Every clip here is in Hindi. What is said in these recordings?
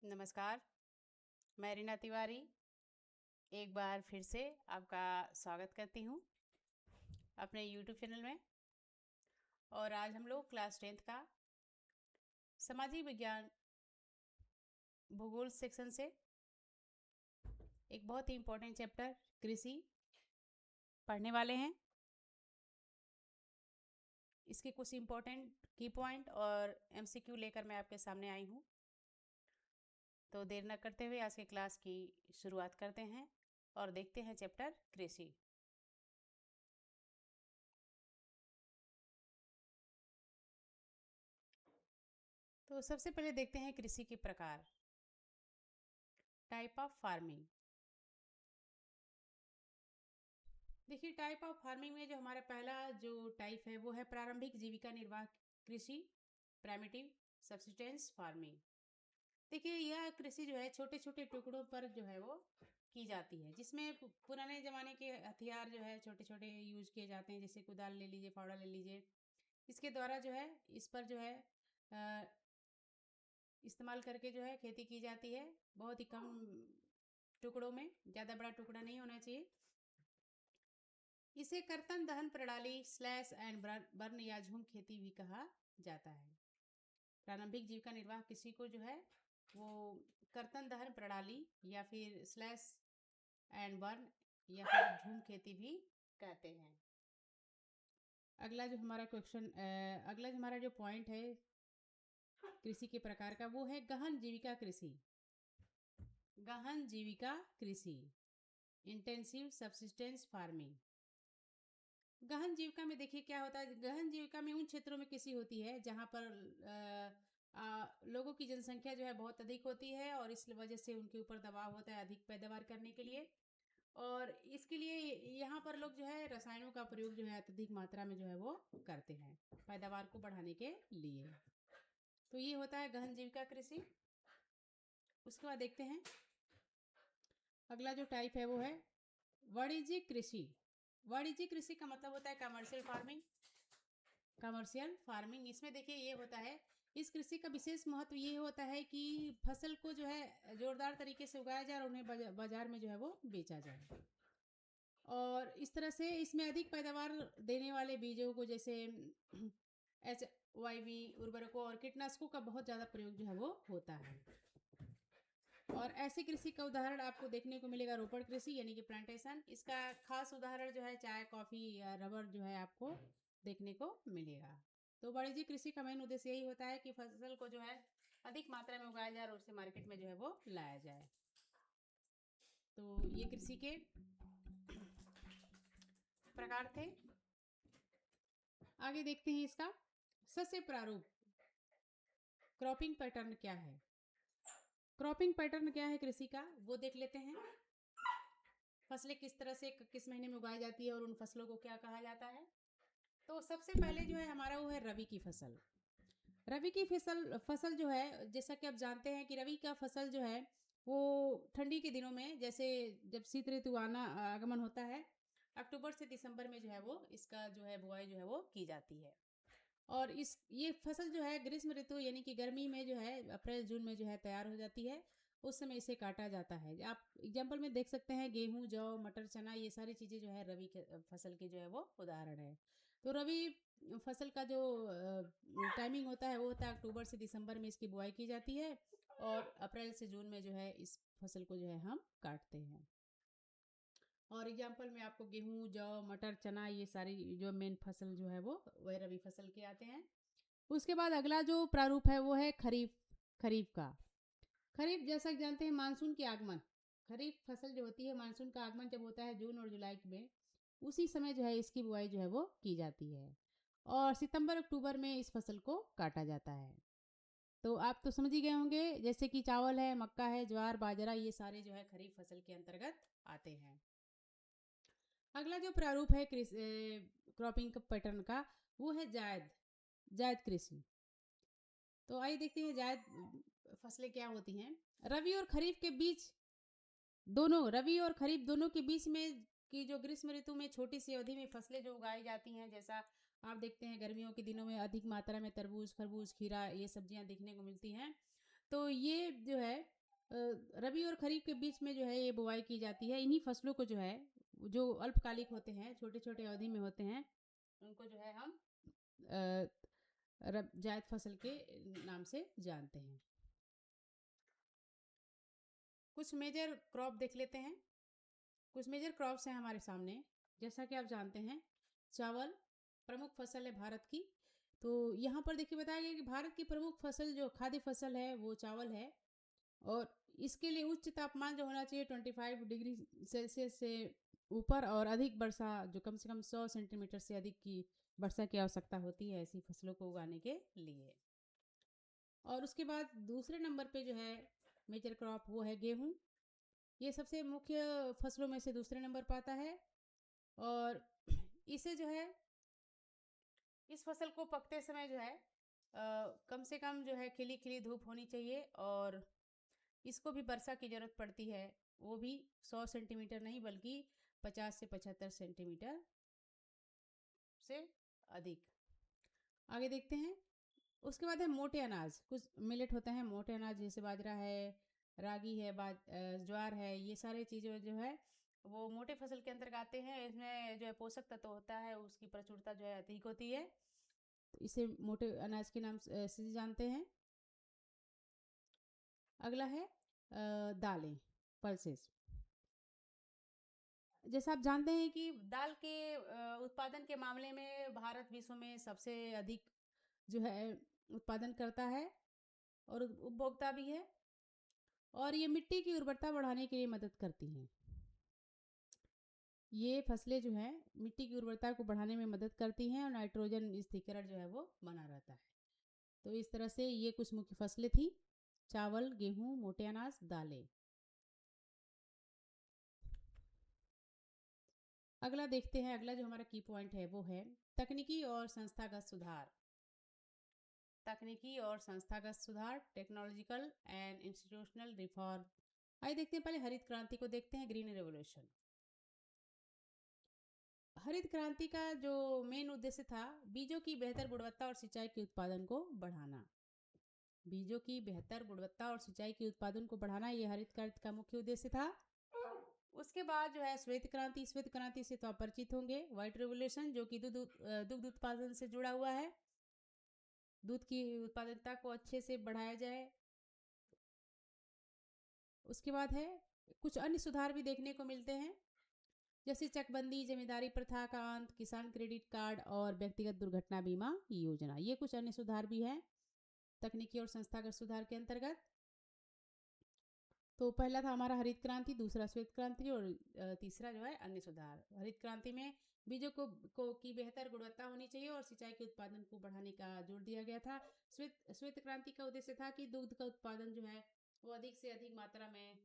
नमस्कार, मैं रीना तिवारी एक बार फिर से आपका स्वागत करती हूँ अपने YouTube चैनल में। और आज हम लोग क्लास 10th का सामाजिक विज्ञान भूगोल सेक्शन से एक बहुत ही इम्पोर्टेंट चैप्टर कृषि पढ़ने वाले हैं। इसके कुछ इम्पोर्टेंट की पॉइंट और MCQ लेकर मैं आपके सामने आई हूँ। तो देर न करते हुए आज के क्लास की शुरुआत करते हैं और देखते हैं चैप्टर कृषि। तो सबसे पहले देखते हैं कृषि के प्रकार, टाइप ऑफ फार्मिंग। देखिए, टाइप ऑफ फार्मिंग में जो हमारा पहला जो टाइप है वो है प्रारंभिक जीविका निर्वाह कृषि, प्राइमिटिव सब्सिस्टेंस फार्मिंग। देखिए, यह कृषि जो है छोटे छोटे टुकड़ों पर जो है वो की जाती है, जिसमें पुराने ज़माने के हथियार जो है छोटे छोटे यूज किए जाते हैं, जैसे कुदाल ले लीजिए, फावड़ा ले लीजिए। इसके द्वारा जो है इस पर जो है इस्तेमाल करके जो है खेती की जाती है, बहुत ही कम टुकड़ों में, ज़्यादा बड़ा टुकड़ा नहीं होना चाहिए। इसे कर्तन दहन प्रणाली स्लैश एंड बर्न या झूम खेती भी कहा जाता है। प्रारंभिक जीविका निर्वाह कृषि को जो है वो कर्तन दहन प्रणाली या फिर स्लैश एंड बर्न या फिर झूम खेती भी कहते हैं। अगला जो हमारा जो पॉइंट है कृषि के प्रकार का वो है गहन जीविका कृषि। गहन जीविका कृषि, इंटेंसिव सब्सिस्टेंस फार्मिंग। गहन जीविका में देखिए क्या होता है, गहन जीविका में उन क्षेत्रों में कृषि होती है जहाँ पर लोगों की जनसंख्या जो है बहुत अधिक होती है और इस वजह से उनके ऊपर दबाव होता है अधिक पैदावार करने के लिए। और इसके लिए यहाँ पर लोग जो है रसायनों का प्रयोग जो है अत्यधिक मात्रा में जो है वो करते हैं पैदावार को बढ़ाने के लिए। तो ये होता है गहन जीविका कृषि। उसके बाद देखते हैं अगला जो टाइप है वो है वाणिज्यिक कृषि। वाणिज्यिक कृषि का मतलब होता है कमर्शियल फार्मिंग। कमर्शियल फार्मिंग, इसमें देखिए ये होता है, इस कृषि का विशेष महत्व ये होता है कि फसल को जो है जोरदार तरीके से उगाया जाए और उन्हें बाजार में जो है वो बेचा जाए। और इस तरह से इसमें अधिक पैदावार देने वाले बीजों को, जैसे HYV उर्वरकों और कीटनाशकों का बहुत ज़्यादा प्रयोग जो है वो होता है। और ऐसी कृषि का उदाहरण आपको देखने को मिलेगा रोपड़ कृषि यानी कि प्लांटेशन। इसका खास उदाहरण जो है चाय, कॉफ़ी या रबर जो है आपको देखने को मिलेगा। तो वाणिज्यिक कृषि का मेन उद्देश्य यही होता है कि फसल को जो है अधिक मात्रा में उगाया जाए और उसे मार्केट में जो है वो लाया जाए। तो ये कृषि के प्रकार थे। आगे देखते हैं इसका सस्य प्रारूप, क्रॉपिंग पैटर्न क्या है। क्रॉपिंग पैटर्न क्या है कृषि का वो देख लेते हैं। फसलें किस तरह से किस महीने में उगाई जाती है और उन फसलों को क्या कहा जाता है। तो सबसे पहले जो है हमारा वो है रबी की फसल। रबी की फसल जो है, जैसा कि आप जानते हैं कि रबी का फसल जो है वो ठंडी के दिनों में, जैसे जब शीत ऋतु आगमन होता है अक्टूबर से दिसंबर में जो है वो इसका जो है बुआई जो है वो की जाती है। और ये फसल जो है ग्रीष्म ऋतु यानी कि गर्मी में जो है अप्रैल जून में जो है तैयार हो जाती है, उस समय इसे काटा जाता है। आप एग्जाम्पल में देख सकते हैं गेहूं, जौ, मटर, चना, ये सारी चीज़ें जो है रबी के फसल के जो है वो उदाहरण है। तो रबी फसल का जो टाइमिंग होता है वो होता है अक्टूबर से दिसंबर में इसकी बुआई की जाती है और अप्रैल से जून में जो है इस फसल को जो है हम काटते हैं। और एग्जाम्पल में आपको गेहूं, जौ, मटर, चना, ये सारी जो मेन फसल जो है वो वह रबी फसल के आते हैं। उसके बाद अगला जो प्रारूप है वो है खरीफ। खरीफ का, खरीफ जैसा कि जानते हैं मानसून के आगमन, खरीफ फसल जो होती है मानसून का आगमन जब होता है जून और जुलाई में, उसी समय जो है इसकी बुआई जो है वो की जाती है और सितंबर अक्टूबर में इस फसल को काटा जाता है। तो आप तो समझ ही गए होंगे, जैसे कि चावल है, मक्का है, ज्वार, बाजरा, ये सारे जो है खरीफ फसल के अंतर्गत आते हैं। अगला जो प्रारूप है क्रॉपिंग पैटर्न का वो है जायद जायद कृषि। तो आइए देखते हैं जायद फसलें क्या होती हैं। रबी और खरीफ के बीच रबी और खरीफ दोनों के बीच में की जो ग्रीष्म ऋतु में छोटी सी अवधि में फसलें जो उगाई जाती हैं, जैसा आप देखते हैं गर्मियों के दिनों में अधिक मात्रा में तरबूज, खरबूज, खीरा, ये सब्जियां देखने को मिलती हैं। तो ये जो है रबी और खरीफ के बीच में जो है ये बुआई की जाती है। इन्हीं फसलों को जो है जो अल्पकालिक होते हैं, छोटे-छोटे अवधि में होते हैं, उनको जो है हम अ, जायद फसल के नाम से जानते हैं। कुछ मेजर क्रॉप देख लेते हैं। कुछ मेजर क्रॉप्स हैं हमारे सामने। जैसा कि आप जानते हैं, चावल प्रमुख फसल है भारत की। तो यहाँ पर देखिए बताया गया कि भारत की प्रमुख फसल जो खाद्य फसल है वो चावल है। और इसके लिए उच्च तापमान जो होना चाहिए 25 डिग्री सेल्सियस से ऊपर, और अधिक वर्षा जो कम से कम 100 सेंटीमीटर से अधिक की वर्षा की आवश्यकता होती है ऐसी फसलों को उगाने के लिए। और उसके बाद दूसरे नंबर पे जो है मेजर क्रॉप वो है गेहूँ। ये सबसे मुख्य फसलों में से दूसरे नंबर पर आता है। और इसे जो है इस फसल को पकते समय जो है कम से कम जो है खिली खिली धूप होनी चाहिए, और इसको भी वर्षा की ज़रूरत पड़ती है, वो भी 100 सेंटीमीटर नहीं बल्कि 50 से 75 सेंटीमीटर से अधिक। आगे देखते हैं। उसके बाद है मोटे अनाज। कुछ मिलेट होते हैं मोटे अनाज, जैसे बाजरा है, रागी है, ज्वार है। ये सारे चीज़ें जो है वो मोटे फसल के अंतर्गत आते हैं। इसमें जो है पोषक तत्व होता है उसकी प्रचुरता जो है अधिक होती है, तो इसे मोटे अनाज के नाम से जानते हैं। अगला है दालें, पल्सेस। जैसा आप जानते हैं कि दाल के उत्पादन के मामले में भारत विश्व में सबसे अधिक जो है उत्पादन करता है और उपभोक्ता भी है। और ये मिट्टी की उर्वरता बढ़ाने के लिए मदद करती हैं। ये फसलें जो हैं मिट्टी की उर्वरता को बढ़ाने में मदद करती हैं और नाइट्रोजन स्थिरीकरण जो है वो बना रहता है। तो इस तरह से ये कुछ मुख्य फसलें थी: चावल, गेहूं, मोटे अनाज, दालें। अगला देखते हैं। अगला जो हमारा की पॉइंट है वो है तकनीकी और संस्थागत सुधार। तकनीकी और संस्थागत सुधार, टेक्नोलॉजिकल एंड इंस्टीट्यूशनल रिफॉर्म। आइए देखते हैं, पहले हरित क्रांति को देखते हैं, ग्रीन रेवोल्यूशन। हरित क्रांति का जो मेन उद्देश्य था, बीजों की बेहतर गुणवत्ता और सिंचाई के उत्पादन को बढ़ाना। बीजों की बेहतर गुणवत्ता और सिंचाई के उत्पादन को बढ़ाना, ये हरित क्रांति का मुख्य उद्देश्य था। उसके बाद जो है श्वेत क्रांति। श्वेत क्रांति से तो आप परिचित होंगे, व्हाइट रेवोल्यूशन, जो कि दुग्ध उत्पादन से जुड़ा हुआ है। दूध की उत्पादकता को अच्छे से बढ़ाया जाए। उसके बाद है कुछ अन्य सुधार भी देखने को मिलते हैं, जैसे चकबंदी, जमींदारी प्रथा का अंत, किसान क्रेडिट कार्ड और व्यक्तिगत दुर्घटना बीमा योजना। ये कुछ अन्य सुधार भी हैं तकनीकी और संस्थागत सुधार के अंतर्गत। तो पहला था हमारा हरित क्रांति, दूसरा श्वेत क्रांति, और तीसरा जो है अन्य सुधार। हरित क्रांति में बीजों की बेहतर गुणवत्ता होनी चाहिए और सिंचाई के उत्पादन को बढ़ाने का जोर दिया गया था। श्वेत क्रांति का उद्देश्य था कि दुग्ध का उत्पादन जो है वो अधिक से अधिक मात्रा में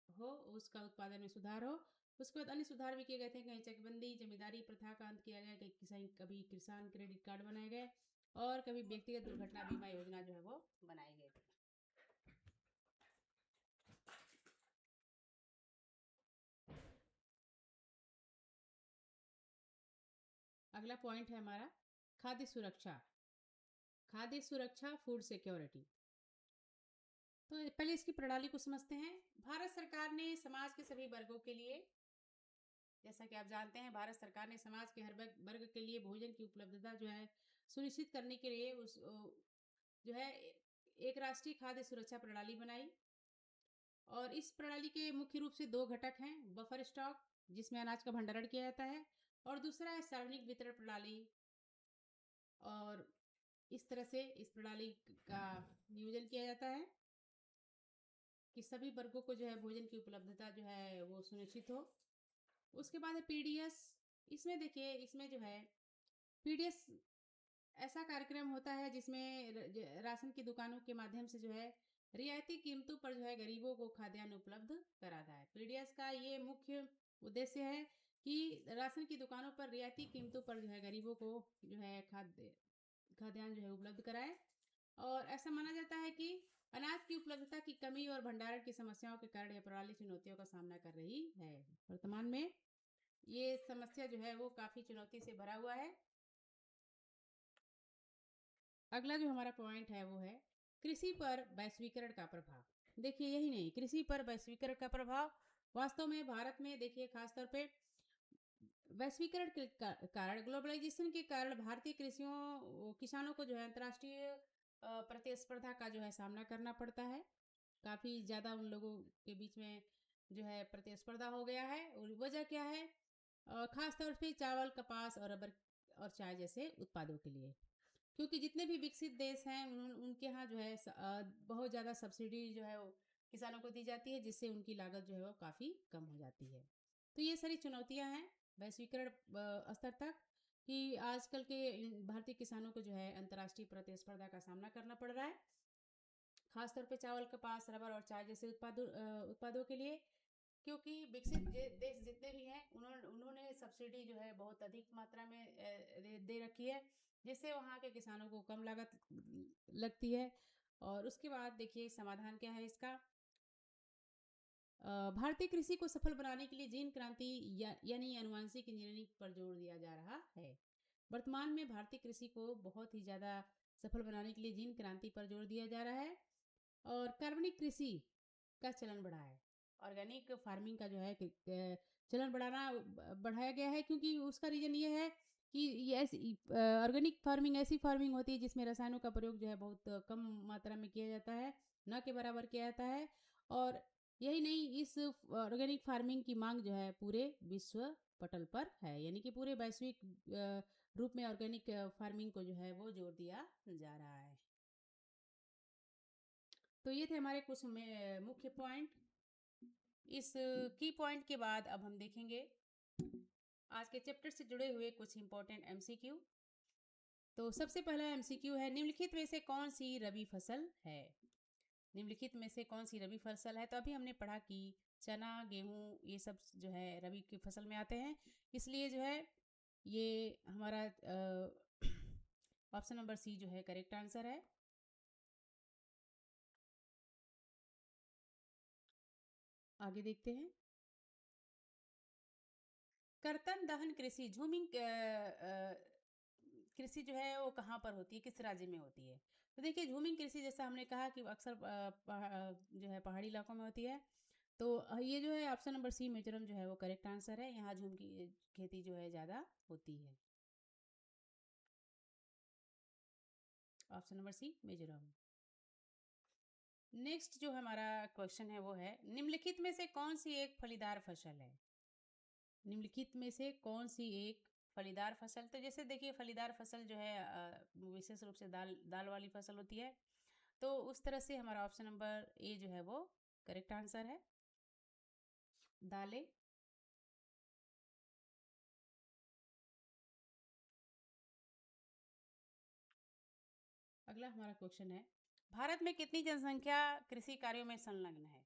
हो, उसका उत्पादन में सुधार हो। उसके बाद अन्य सुधार भी किए गए थे, कहीं चकबंदी, जमींदारी प्रथा का अंत किया गया, कभी किसान क्रेडिट कार्ड बनाए गए, और कभी व्यक्तिगत दुर्घटना बीमा योजना जो है वो बनाई गई थी। अगला पॉइंट है हमारा खाद्य सुरक्षा। खाद्य सुरक्षा, फूड सिक्योरिटी। तो पहले इसकी प्रणाली को समझते हैं। भारत सरकार ने समाज के सभी वर्गों के लिए, जैसा कि आप जानते हैं, भारत सरकार ने समाज के हर वर्ग के लिए भोजन की उपलब्धता जो है सुनिश्चित करने के लिए जो है एक राष्ट्रीय खाद्य सुरक्षा प्रणाली बनाई। और इस प्रणाली के मुख्य रूप से दो घटक हैं: बफर स्टॉक, जिसमें अनाज का भंडारण किया जाता है, और दूसरा है सार्वजनिक वितरण प्रणाली। और इस तरह से इस प्रणाली का नियोजन किया जाता है कि सभी वर्गों को जो है भोजन की उपलब्धता जो है वो सुनिश्चित हो। उसके बाद है पीडीएस। इसमें देखिए, इसमें जो है पीडीएस ऐसा कार्यक्रम होता है जिसमें राशन की दुकानों के माध्यम से जो है रियायती कीमतों पर जो है गरीबों को खाद्यान्न उपलब्ध कराता है। पीडीएस का ये मुख्य उद्देश्य है कि राशन की दुकानों पर रियायती कीमतों पर जो है गरीबों को जो है खाद्यान्न जो है उपलब्ध कराए। और ऐसा माना जाता है कि अनाज की उपलब्धता की कमी और भंडारण की समस्याओं के कारण यह प्रणाली चुनौतियों का सामना कर रही है। वर्तमान में ये समस्या जो है वो काफी चुनौती से भरा हुआ है। अगला जो हमारा पॉइंट है वो है कृषि पर वैश्वीकरण का प्रभाव। देखिए यही नहीं, कृषि पर वैश्वीकरण का प्रभाव वास्तव में भारत में देखिए खासतौर पे वैश्वीकरण के कारण, ग्लोबलाइजेशन के कारण भारतीय कृषियों किसानों को जो है अंतर्राष्ट्रीय प्रतिस्पर्धा का जो है सामना करना पड़ता है। काफ़ी ज़्यादा उन लोगों के बीच में जो है प्रतिस्पर्धा हो गया है। और वजह क्या है? खास तौर पे चावल, कपास और रबर और चाय जैसे उत्पादों के लिए, क्योंकि जितने भी विकसित देश हैं उनके यहाँ जो है बहुत ज़्यादा सब्सिडी जो है वो किसानों को दी जाती है, जिससे उनकी लागत जो है वो काफ़ी कम हो जाती है। तो ये सारी चुनौतियाँ हैं वैश्वीकरण स्तर तक, कि आजकल के भारतीय किसानों को जो है अंतर्राष्ट्रीय प्रतिस्पर्धा का सामना करना पड़ रहा है, खासतौर पे चावल, कपास, रबर और चाय जैसे उत्पादों के लिए, क्योंकि विकसित देश जितने भी हैं उन्होंने सब्सिडी जो है बहुत अधिक मात्रा में दे रखी है, जिससे वहाँ के किसानों को कम लागत लगती है। और उसके बाद देखिए समाधान क्या है इसका। भारतीय कृषि को सफल बनाने के लिए जीन क्रांति यानी अनुवांशिक इंजीनियरिंग पर जोर दिया जा रहा है। वर्तमान में भारतीय कृषि को बहुत ही ज़्यादा सफल बनाने के लिए जीन क्रांति पर जोर दिया जा रहा है और कार्बनिक कृषि का चलन बढ़ा है। ऑर्गेनिक फार्मिंग का जो है चलन बढ़ाया गया है, क्योंकि उसका रीज़न ये है कि ये ऐसी ऑर्गेनिक फार्मिंग ऐसी फार्मिंग होती है जिसमें रसायनों का प्रयोग जो है बहुत कम मात्रा में किया जाता है, न के बराबर किया जाता है। और यही नहीं, इस ऑर्गेनिक फार्मिंग की मांग जो है पूरे विश्व पटल पर है, यानी कि पूरे वैश्विक रूप में ऑर्गेनिक फार्मिंग को जो है वो जोर दिया जा रहा है। तो ये थे हमारे कुछ मुख्य पॉइंट। इस की पॉइंट के बाद अब हम देखेंगे आज के चैप्टर से जुड़े हुए कुछ इंपॉर्टेंट एमसीक्यू। तो सबसे पहला एमसीक्यू है, निम्नलिखित में से कौन सी रबी फसल है? निम्नलिखित में से कौन सी रबी फसल है? तो अभी हमने पढ़ा कि चना, गेहूँ ये सब जो है रबी की फसल में आते हैं, इसलिए जो है ये हमारा ऑप्शन नंबर सी जो है करेक्ट आंसर है। आगे देखते हैं। कर्तन दहन कृषि, झूमिंग कृषि जो है वो कहाँ पर होती है, किस राज्य में होती है? तो देखिए झूमिंग कृषि जैसा हमने कहा कि अक्सर जो है पहाड़ी इलाकों में होती है। तो ये जो है ऑप्शन नंबर सी मिजोरम जो है वो करेक्ट आंसर है। यहाँ झूम की खेती जो है ज़्यादा होती है। Option number C Mizoram. Next जो हमारा क्वेश्चन है वो है, निम्नलिखित में से कौन सी एक फलीदार फसल है? निम्नलिखित में से कौन सी एक फलीदार फसल? तो जैसे देखिए फलीदार फसल जो है विशेष रूप से दाल वाली फसल होती है, तो उस तरह से हमारा ऑप्शन नंबर ए जो है वो करेक्ट आंसर है, दालें। अगला हमारा क्वेश्चन है, भारत में कितनी जनसंख्या कृषि कार्यों में संलग्न है?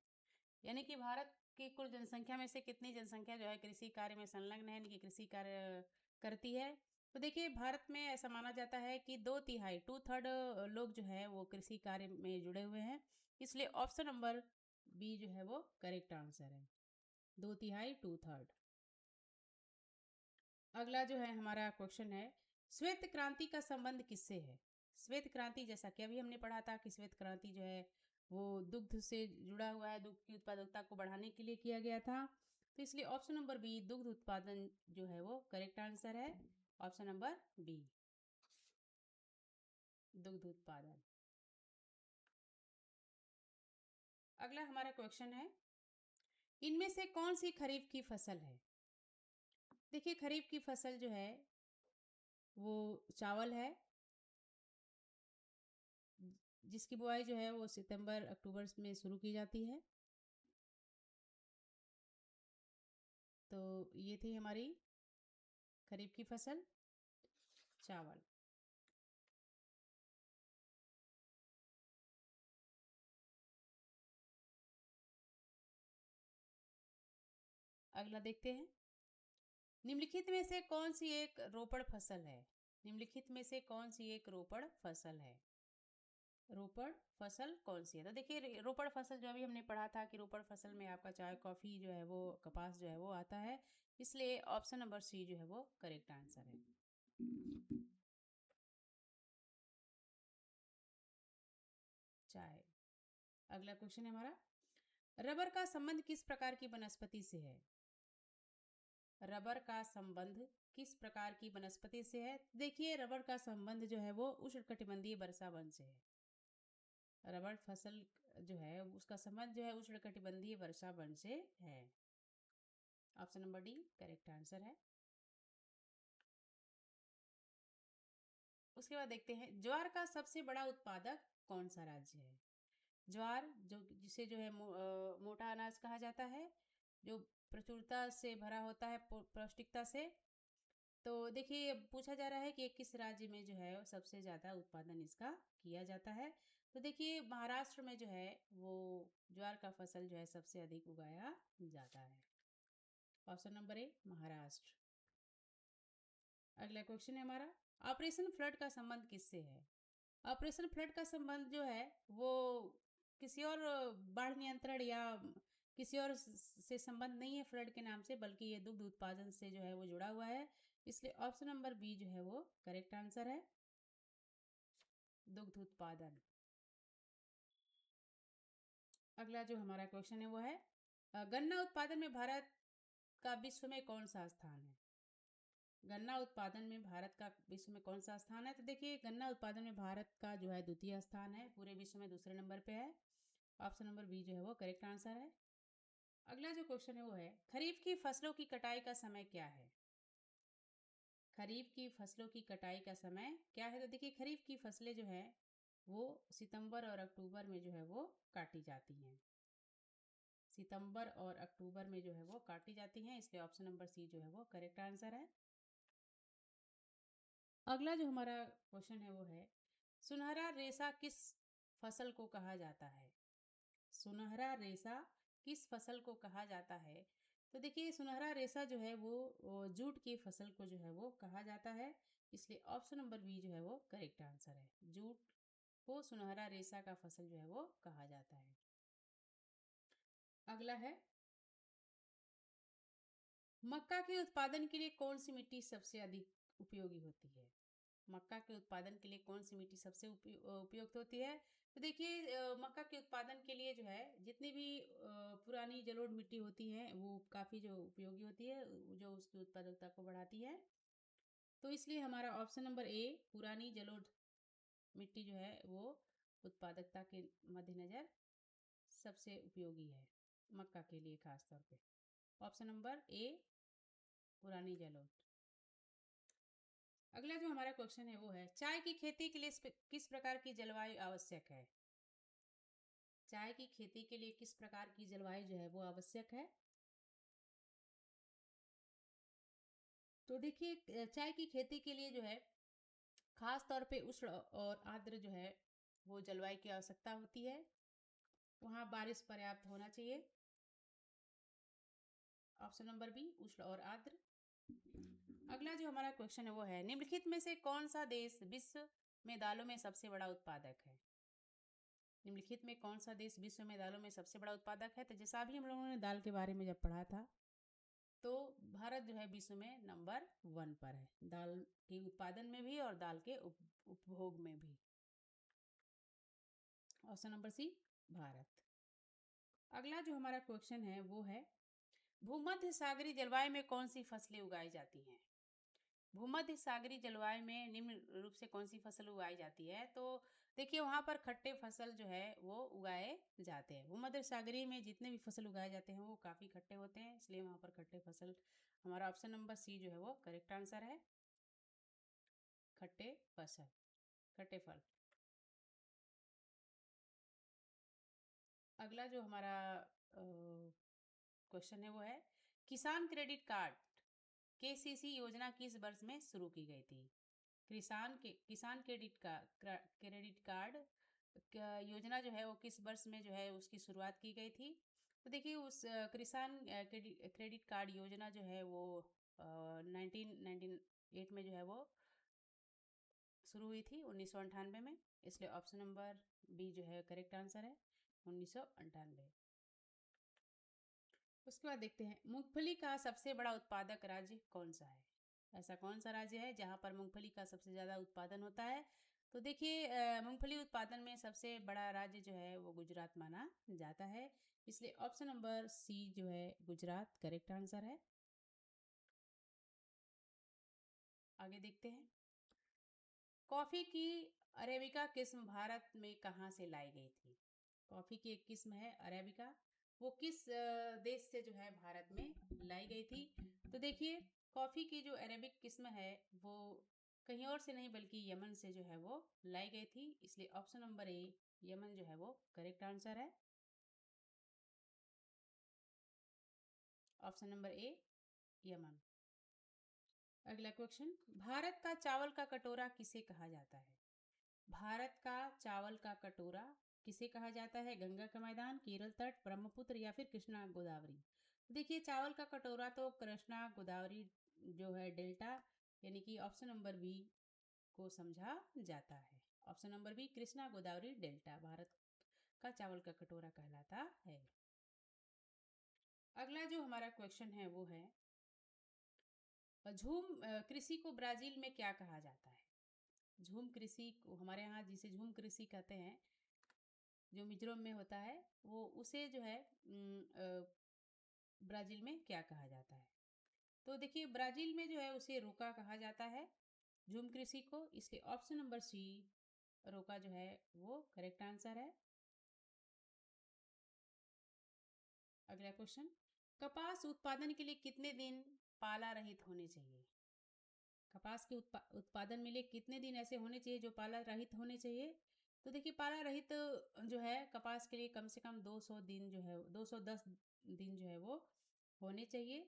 यानी कि भारत की कुल जनसंख्या में से कितनी जनसंख्या जो है कृषि कार्य में संलग्न है, यानी कि कृषि कार्य करती है? तो देखिए भारत में ऐसा माना जाता है कि 2/3 2/3 लोग जो है वो कृषि कार्य में जुड़े हुए हैं, इसलिए ऑप्शन नंबर बी जो है वो करेक्ट आंसर है, 2/3 2/3। अगला जो है हमारा क्वेश्चन है, श्वेत क्रांति का संबंध किससे है? श्वेत क्रांति, जैसा कि अभी हमने पढ़ा था कि श्वेत क्रांति जो है वो दुग्ध से जुड़ा हुआ है, दुग्ध की उत्पादकता को बढ़ाने के लिए किया गया था, तो इसलिए ऑप्शन नंबर बी दुग्ध उत्पादन जो है वो करेक्ट आंसर है। ऑप्शन नंबर बी, दुग्ध उत्पादन। अगला हमारा क्वेश्चन है, इनमें से कौन सी खरीफ की फसल है? देखिए खरीफ की फसल जो है वो चावल है, जिसकी बुआई जो है वो सितंबर अक्टूबर में शुरू की जाती है। तो ये थी हमारी खरीफ की फसल, चावल। अगला देखते हैं, निम्नलिखित में से कौन सी एक रोपड़ फसल है? निम्नलिखित में से कौन सी एक रोपड़ फसल है? रोपड़ फसल कौन सी है? तो देखिए रोपड़ फसल जो अभी हमने पढ़ा था कि रोपड़ फसल में आपका चाय, कॉफ़ी जो है वो, कपास जो है वो आता है, इसलिए ऑप्शन नंबर सी जो है वो करेक्ट आंसर है। अगला क्वेश्चन है हमारा, रबर का संबंध किस प्रकार की वनस्पति से है? रबर का संबंध किस प्रकार की वनस्पति से है? देखिए, रबर का संबंध जो है वो उष्णकटिबंधीय वर्षा वन से है। रबर फसल जो है उसका संबंध जो है उष्णकटिबंधीय वर्षा वन से है। Option number D correct answer है। उसके बाद देखते हैं, ज्वार का सबसे बड़ा उत्पादक कौन सा राज्य है? ज्वार जिसे जो है मोटा अनाज कहा जाता है, जो प्रचुरता से भरा होता है पौष्टिकता से। तो देखिए, पूछा जा रहा है कि किस राज्य में जो है सबसे ज़्यादा उत्पादन इसका किया जाता है। तो देखिए, महाराष्ट्र में जो है वो ज्वार का फसल जो है सबसे अधिक उगाया जाता है। Option number A Maharashtra. अगला क्वेश्चन है हमारा, ऑपरेशन फ्लड का संबंध किससे है? ऑपरेशन फ्लड का संबंध जो है वो किसी और बाढ़ नियंत्रण या किसी और से संबंध नहीं है फ्लड के नाम से, बल्कि ये दुग्ध उत्पादन से जो है वो जुड़ा हुआ है। इसलिए ऑप्शन नंबर बी जो है वो करेक्ट आंसर है, दुग्ध उत्पादन। अगला जो हमारा क्वेश्चन है वो है, गन्ना उत्पादन में भारत का विश्व में कौन सा स्थान है? गन्ना उत्पादन में भारत का विश्व में कौन सा स्थान है? तो देखिए, गन्ना उत्पादन में भारत का जो है द्वितीय स्थान है, पूरे विश्व में दूसरे नंबर पे है। ऑप्शन नंबर बी जो है वो करेक्ट आंसर है। अगला जो क्वेश्चन है वो है, खरीफ की फसलों की कटाई का समय क्या है? खरीफ की फसलों की कटाई का समय क्या है? तो देखिए, खरीफ की फसलें जो है वो सितंबर और अक्टूबर में जो है वो काटी जाती हैं। सितंबर और अक्टूबर में जो है वो काटी जाती हैं, इसलिए ऑप्शन नंबर सी जो है वो करेक्ट आंसर है। अगला जो हमारा क्वेश्चन है वो है, सुनहरा रेशा किस फसल को कहा जाता है? सुनहरा रेशा किस फसल को कहा जाता है? तो देखिए, सुनहरा रेशा जो है वो जूट की फसल को जो है वो कहा जाता है, इसलिए ऑप्शन नंबर बी जो है वो करेक्ट आंसर है। जूट को सुनहरा रेशा का फसल जो है वो कहा जाता है। अगला है, मक्का के उत्पादन के लिए कौन सी मिट्टी सबसे अधिक उपयोगी होती है? मक्का के उत्पादन के लिए कौन सी मिट्टी सबसे उपयुक्त होती है? तो देखिए, मक्का के उत्पादन के लिए जो है जितनी भी पुरानी जलोढ़ मिट्टी होती है वो काफ़ी जो उपयोगी होती है, जो उसकी उत्पादकता को बढ़ाती है। तो इसलिए हमारा ऑप्शन नंबर ए पुरानी जलोढ़ मिट्टी जो है वो उत्पादकता के मद्देनज़र सबसे उपयोगी है, मक्का के लिए खास तौर पे। ऑप्शन नंबर ए पुरानी जलोढ़। अगला जो हमारा क्वेश्चन है वो है, चाय की खेती के लिए किस प्रकार की जलवायु आवश्यक है? चाय की खेती के लिए किस प्रकार की जलवायु जो है वो आवश्यक है? तो देखिए, चाय की खेती के लिए जो है खास तौर पे उष्ण और आर्द्र जो है वो जलवायु की आवश्यकता होती है। वहाँ बारिश पर्याप्त होना चाहिए। ऑप्शन नंबर बी उष्ण और आर्द्र। अगला जो हमारा क्वेश्चन है वो है, निम्नलिखित में से कौन सा देश विश्व में दालों में सबसे बड़ा उत्पादक है? निम्नलिखित में कौन सा देश विश्व में दालों में सबसे बड़ा उत्पादक है? तो जैसा अभी हम लोगों ने दाल के बारे में जब पढ़ा था, तो भारत जो है विश्व में नंबर 1 पर है, दाल के उत्पादन में भी और दाल के उपभोग में भी। Option number C Bharat. अगला जो हमारा क्वेश्चन है वो है, भूमध्य सागरीय जलवायु में कौन सी फसलें उगाई जाती हैं? भूमध्य सागरीय जलवायु में निम्न रूप से कौन सी फसल उगाई जाती है? तो देखिए, वहाँ पर खट्टे फसल जो है वो उगाए जाते हैं। भूमध्य सागरीय में जितने भी फसल उगाए जाते हैं वो काफ़ी खट्टे होते हैं, इसलिए वहाँ पर खट्टे फसल, हमारा ऑप्शन नंबर सी जो है वो करेक्ट आंसर है, खट्टे फसल, खट्टे फल। अगला जो हमारा क्वेश्चन है वो है, किसान क्रेडिट कार्ड केसीसी योजना किस वर्ष में शुरू की गई थी? किसान क्रेडिट कार्ड योजना जो है वो किस वर्ष में जो है उसकी शुरुआत की गई थी? तो देखिए, उस किसान क्रेडिट कार्ड योजना जो है वो 1998 में जो है वो शुरू हुई थी, 1998 में, इसलिए ऑप्शन नंबर बी जो है करेक्ट आंसर है, 1998। उसके बाद देखते हैं, मूंगफली का सबसे बड़ा उत्पादक राज्य कौन सा है? ऐसा कौन सा राज्य है जहाँ पर मूंगफली का सबसे ज़्यादा उत्पादन होता है? तो देखिए मूंगफली उत्पादन में सबसे बड़ा राज्य जो है वो गुजरात माना जाता है, इसलिए ऑप्शन नंबर सी जो है गुजरात करेक्ट आंसर है। आगे देखते हैं, कॉफी की अरेबिका किस्म भारत में कहाँ से लाई गई थी? कॉफी की एक किस्म है अरेबिका, वो किस देश से जो है भारत में लाई गई थी? तो देखिए कॉफी की जो अरेबिक किस्म है वो कहीं और से नहीं बल्कि यमन से जो है वो लाई गई थी, इसलिए ऑप्शन नंबर ए यमन जो है वो करेक्ट आंसर है। Option number A Yemen. अगला क्वेश्चन, भारत का चावल का कटोरा किसे कहा जाता है? भारत का चावल का कटोरा किसे कहा जाता है? गंगा का मैदान, केरल तट, ब्रह्मपुत्र या फिर कृष्णा गोदावरी? देखिए चावल का कटोरा तो कृष्णा गोदावरी जो है डेल्टा यानी कि ऑप्शन नंबर बी को समझा जाता है। Option number B Krishna Godavari delta Bharat का चावल का कटोरा कहलाता है। अगला जो हमारा क्वेश्चन है वो है, झूम कृषि को ब्राजील में क्या कहा जाता है? झूम कृषि को हमारे यहाँ जिसे झूम कृषि कहते हैं, जो मिजोरम में होता है, वो उसे जो है ब्राज़ील में क्या कहा जाता है? तो देखिए ब्राज़ील में जो है उसे रोका कहा जाता है झूम कृषि को, इसलिए ऑप्शन नंबर सी रोका जो है वो करेक्ट आंसर है। अगला क्वेश्चन, कपास उत्पादन के लिए कितने दिन पाला रहित होने चाहिए? कपास के उत्पादन में लिए कितने दिन ऐसे होने चाहिए जो पाला रहित होने चाहिए? तो देखिए पाला रहित जो है कपास के लिए कम से कम 200 दिन जो है 210 दिन जो है वो होने चाहिए,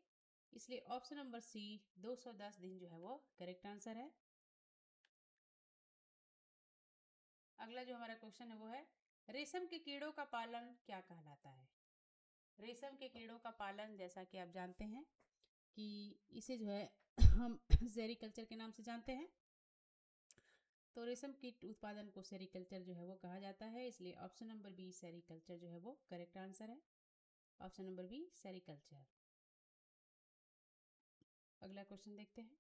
इसलिए ऑप्शन नंबर सी 210 दिन जो है वो करेक्ट आंसर है। अगला जो हमारा क्वेश्चन है वो है, रेशम के कीड़ों का पालन क्या कहलाता है? रेशम के कीड़ों का पालन जैसा कि आप जानते हैं कि इसे जो है हम सेरिकल्चर के नाम से जानते हैं, तो रेशम कीट उत्पादन को सेरिकल्चर जो है वो कहा जाता है, इसलिए ऑप्शन नंबर बी सेरिकल्चर जो है वो करेक्ट आंसर है। Option number B sericulture. अगला क्वेश्चन देखते हैं,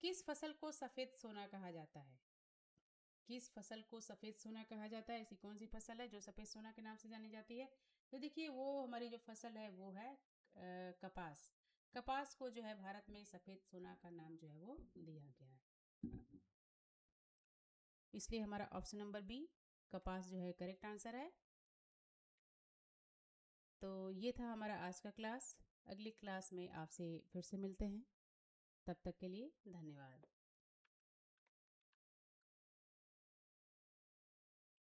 किस फसल को सफेद सोना कहा जाता है? किस फसल को सफेद सोना कहा जाता है? ऐसी कौन सी फसल है जो सफेद सोना के नाम से जानी जाती है? तो देखिए वो हमारी जो फसल है वो है कपास। कपास को जो है भारत में सफेद सोना का नाम जो है वो दिया गया है, इसलिए हमारा ऑप्शन नंबर बी कपास जो है करेक्ट आंसर है। तो ये था हमारा आज का क्लास। अगली क्लास में आपसे फिर से मिलते हैं, तब तक के लिए धन्यवाद।